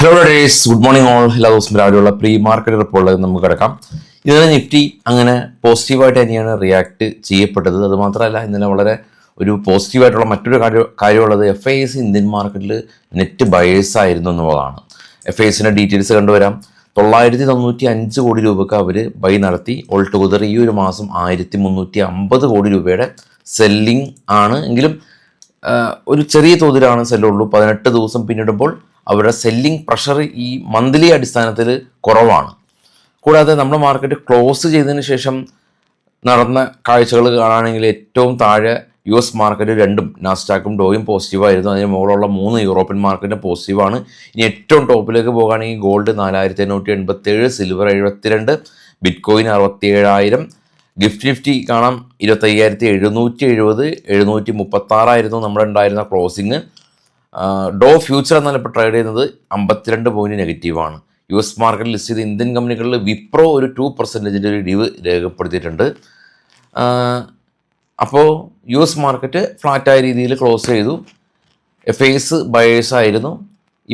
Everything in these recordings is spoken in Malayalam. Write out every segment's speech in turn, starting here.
Hello days, good morning all. എല്ലാ ദിവസവും രാവിലെയുള്ള പ്രീ മാർക്കറ്റ് റിപ്പോർട്ടിലേക്ക് നമുക്ക് കിടക്കാം. ഇന്നലെ നിഫ്റ്റി അങ്ങനെ പോസിറ്റീവായിട്ട് തന്നെയാണ് റിയാക്ട് ചെയ്യപ്പെട്ടത്. അതുമാത്രമല്ല, ഇന്നലെ വളരെ ഒരു പോസിറ്റീവായിട്ടുള്ള മറ്റൊരു കാര്യമുള്ളത് FIS ഇന്ത്യൻ മാർക്കറ്റിൽ നെറ്റ് ബയേഴ്സ് ആയിരുന്നു എന്നുള്ളതാണ്. FISന്റെ ഡീറ്റെയിൽസ് കണ്ടുവരാം. 995 കോടി രൂപയ്ക്ക് അവർ ബൈ നടത്തി. ഓൾ ടുഗദർ ഈ ഒരു മാസം 1350 കോടി രൂപയുടെ സെല്ലിംഗ് ആണ്. എങ്കിലും ഒരു ചെറിയ തോതിലാണ് സെല്ലുള്ളൂ. 18 ദിവസം പിന്നിടുമ്പോൾ അവരുടെ സെല്ലിംഗ് പ്രഷർ ഈ മന്ത്ലി അടിസ്ഥാനത്തിൽ കുറവാണ്. കൂടാതെ നമ്മുടെ മാർക്കറ്റ് ക്ലോസ് ചെയ്തതിന് ശേഷം നടന്ന കാഴ്ചകൾ കാണുകയാണെങ്കിൽ ഏറ്റവും താഴെ US മാർക്കറ്റ് രണ്ടും നാസ്ഡാക്കും ഡോയും പോസിറ്റീവായിരുന്നു. അതിന് മുകളിലുള്ള 3 യൂറോപ്യൻ മാർക്കറ്റിന് പോസിറ്റീവാണ്. ഇനി ഏറ്റവും ടോപ്പിലേക്ക് പോകുകയാണെങ്കിൽ gold 4587, silver 72, bit coin 67,000, gift Nifty കാണാം 25,770, 736 നമ്മുടെ ഉണ്ടായിരുന്ന ക്ലോസിങ്. ഡോ ഫ്യൂച്ചർ എന്നാൽ ഇപ്പോൾ ട്രേഡ് ചെയ്യുന്നത് 52 പോയിന്റ് നെഗറ്റീവാണ്. US മാർക്കറ്റിൽ ലിസ്റ്റ് ചെയ്ത ഇന്ത്യൻ കമ്പനികളിൽ വിപ്രോ ഒരു 2% ഒരു ഇടിവ് രേഖപ്പെടുത്തിയിട്ടുണ്ട്. അപ്പോൾ US മാർക്കറ്റ് ഫ്ലാറ്റായ രീതിയിൽ ക്ലോസ് ചെയ്തു. FIS ബയേഴ്സ് ആയിരുന്നു.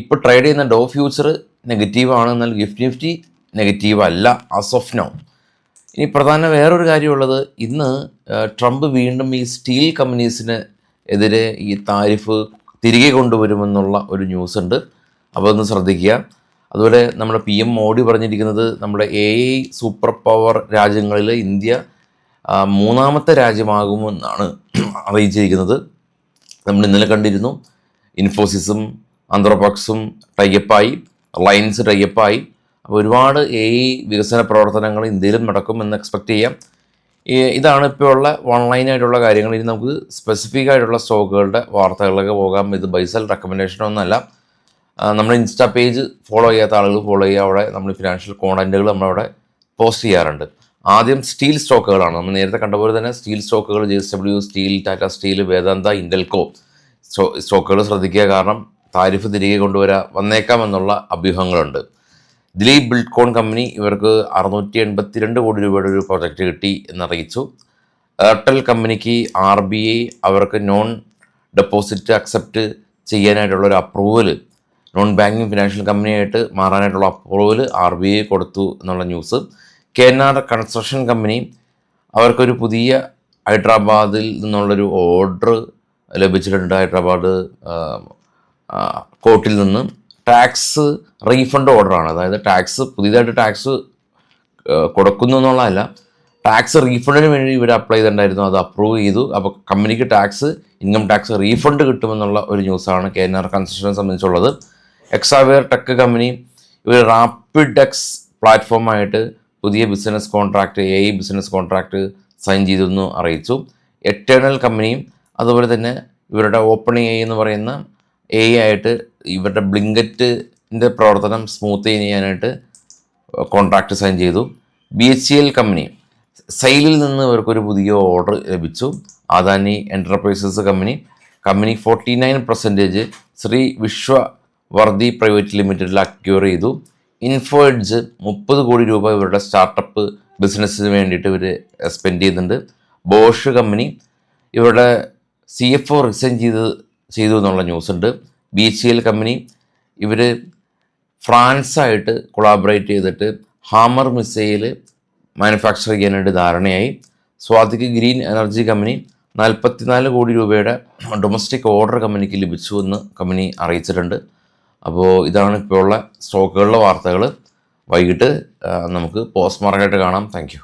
ഇപ്പോൾ ട്രേഡ് ചെയ്യുന്ന ഡോ ഫ്യൂച്ചർ നെഗറ്റീവാണ്, എന്നാൽ ഗിഫ്റ്റ് നിഫ്റ്റി നെഗറ്റീവ് അല്ല ആസ് ഓഫ് നൗ. ഇനി പ്രധാന വേറൊരു കാര്യമുള്ളത്, ഇന്ന് ട്രംപ് വീണ്ടും ഈ സ്റ്റീൽ കമ്പനീസിന് എതിരെ ഈ താരിഫ് തിരികെ കൊണ്ടുവരുമെന്നുള്ള ഒരു ന്യൂസ് ഉണ്ട്. അപ്പോൾ ഒന്ന് ശ്രദ്ധിക്കുക. അതുപോലെ നമ്മുടെ PM മോഡി പറഞ്ഞിരിക്കുന്നത് നമ്മുടെ AI സൂപ്പർ പവർ രാജ്യങ്ങളിൽ ഇന്ത്യ 3ാമത്തെ രാജ്യമാകുമെന്നാണ് അറിയിച്ചിരിക്കുന്നത്. നമ്മൾ ഇന്നലെ കണ്ടിരുന്നു, ഇൻഫോസിസും ആന്ത്രോപോക്സും ടൈപ്പായി, റിലയൻസ് ടൈപ്പായി. അപ്പോൾ ഒരുപാട് AI വികസന പ്രവർത്തനങ്ങൾ ഇന്ത്യയിലും നടക്കുമെന്ന് എക്സ്പെക്റ്റ് ചെയ്യാം. ഇതാണ് ഇപ്പോൾ ഉള്ള ഓൺലൈനായിട്ടുള്ള കാര്യങ്ങൾ. ഇനി നമുക്ക് സ്പെസിഫിക് ആയിട്ടുള്ള സ്റ്റോക്കുകളുടെ വാർത്തകളിലൊക്കെ പോകാം. ഇത് ബൈസൽ റെക്കമെൻഡേഷനൊന്നുമല്ല. നമ്മുടെ ഇൻസ്റ്റാ പേജ് ഫോളോ ചെയ്യാത്ത ആളുകൾ ഫോളോ ചെയ്യുക. അവിടെ നമ്മൾ ഫിനാൻഷ്യൽ കോണ്ടന്റുകൾ നമ്മളവിടെ പോസ്റ്റ് ചെയ്യാറുണ്ട്. ആദ്യം സ്റ്റീൽ സ്റ്റോക്കുകളാണ്. നമ്മൾ നേരത്തെ കണ്ടപോലെ തന്നെ സ്റ്റീൽ സ്റ്റോക്കുകൾ JSW steel, Tata steel, Vedanta, Hindalco സ്റ്റോക്കുകൾ ശ്രദ്ധിക്കുക. കാരണം താരിഫ് തിരികെ വന്നേക്കാമെന്നുള്ള അഭ്യൂഹങ്ങളുണ്ട്. ദിലീപ് ബിൽഡ്കോൺ കമ്പനി ഇവർക്ക് 682 കോടി രൂപയുടെ ഒരു പ്രോജക്റ്റ് കിട്ടി എന്നറിയിച്ചു. എയർടെൽ കമ്പനിക്ക് RBI അവർക്ക് നോൺ ഡെപ്പോസിറ്റ് അക്സെപ്റ്റ് ചെയ്യാനായിട്ടുള്ളൊരു അപ്രൂവൽ, നോൺ ബാങ്കിങ് ഫിനാൻഷ്യൽ കമ്പനിയായിട്ട് മാറാനായിട്ടുള്ള അപ്രൂവൽ RBI കൊടുത്തു എന്നുള്ള ന്യൂസ്. KNR കൺസ്ട്രക്ഷൻ കമ്പനി അവർക്കൊരു പുതിയ ഹൈദരാബാദിൽ നിന്നുള്ളൊരു ഓർഡർ ലഭിച്ചിട്ടുണ്ട്. ഹൈദരാബാദ് കോർട്ടിൽ നിന്ന് ടാക്സ് റീഫണ്ട് ഓർഡറാണ്. അതായത് പുതിയതായിട്ട് ടാക്സ് കൊടുക്കുന്നു എന്നുള്ളതല്ല, ടാക്സ് റീഫണ്ടിന് വേണ്ടി ഇവർ അപ്ലൈ ചെയ്തിട്ടുണ്ടായിരുന്നു. അത് അപ്രൂവ് ചെയ്തു. അപ്പോൾ കമ്പനിക്ക് ഇൻകം ടാക്സ് റീഫണ്ട് കിട്ടുമെന്നുള്ള ഒരു ന്യൂസാണ് KNR കൺസ്ട്രക്ഷനെ സംബന്ധിച്ചുള്ളത്. എക്സാവെയർ ടെക് കമ്പനി ഇവർ റാപ്പിഡെക്സ് പ്ലാറ്റ്ഫോമായിട്ട് പുതിയ business contract, AI business contract sign ചെയ്തെന്ന് അറിയിച്ചു. എറ്റേണൽ കമ്പനിയും അതുപോലെ തന്നെ ഇവരുടെ OpenAI എന്ന് പറയുന്ന AI ആയിട്ട് ഇവരുടെ ബ്ലിങ്കറ്റിൻ്റെ പ്രവർത്തനം സ്മൂത്ത് ചെയ്യാനായിട്ട് കോൺട്രാക്റ്റ് സൈൻ ചെയ്തു. BHEL കമ്പനി സെയിലിൽ നിന്ന് ഇവർക്കൊരു പുതിയ ഓർഡർ ലഭിച്ചു. Adani Enterprises company 49% Shri Vishwavardhi private ലിമിറ്റഡിൽ അക്യൂർ ചെയ്തു. ഇൻഫോ എഡ്ജ് 30 കോടി രൂപ ഇവരുടെ സ്റ്റാർട്ടപ്പ് ബിസിനസ്സിന് വേണ്ടിയിട്ട് ഇവർ സ്പെൻഡ് ചെയ്യുന്നുണ്ട്. ബോഷ് കമ്പനി ഇവരുടെ CFO റിസൈൻ ചെയ്തു എന്നുള്ള ന്യൂസ് ഉണ്ട്. BHEL കമ്പനി ഇവർ ഫ്രാൻസായിട്ട് കൊളാബറേറ്റ് ചെയ്തിട്ട് ഹാമർ മിസൈൽ മാനുഫാക്ചർ ചെയ്യാനായിട്ട് ധാരണയായി. സ്വാതിക് ഗ്രീൻ എനർജി കമ്പനി 44 കോടി രൂപയുടെ ഡൊമസ്റ്റിക് ഓർഡർ കമ്പനിക്ക് ലഭിച്ചു എന്ന് കമ്പനി അറിയിച്ചിട്ടുണ്ട്. അപ്പോൾ ഇതാണ് ഇപ്പോൾ ഉള്ള സ്റ്റോക്കുകളുടെ വാർത്തകൾ. വൈകിട്ട് നമുക്ക് പോസ്റ്റ് മാർക്കറ്റ് കാണാം. Thank you.